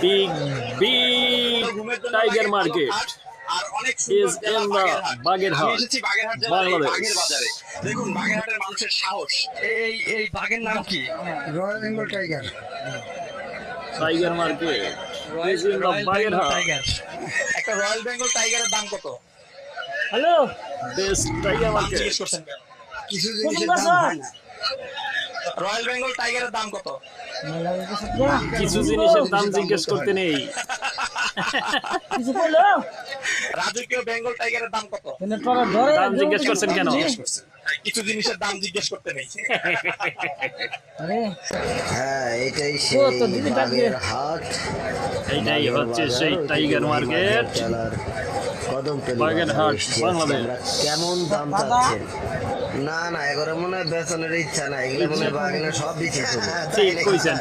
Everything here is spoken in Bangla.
big, big tiger market is in the Bagherhat, Bangladesh. দেখুন বাগেরহাটের মানুষের সাহস। এই বাঘের নাম কি? Royal Bengal tiger. Tiger market is in the Bagherhat. একটা রয়্যাল বেঙ্গল টাইগারের দাম কত? Hello, this tiger দাম market. জিজ্ঞেস করছেন কেন? কিছু জিনিসের দাম হয় না। রয়্যাল বেঙ্গল টাইগারের দাম কত? কিছু জিনিসের দাম জিজ্ঞেস করতে নেই। রাজকীয় বেঙ্গল টাইগারের দাম কত? দাম জিজ্ঞেস করছেন কেন? কিছু জিনিসের দাম জিজ্ঞেস করতে নেই। হ্যাঁ, এটাই সেই বাগেরহাট। এইটাই হচ্ছে সেই টাইগার মার্কেট, বাগেরহাট, বাংলাদেশ। কেমন দাম চাচ্ছেন? না না, এগুলো মনে হয় বেতনের ইচ্ছা নাই, এগুলো মনে হয় বাগেরহাট সব দিচ্ছে। ঠিক কইছেন।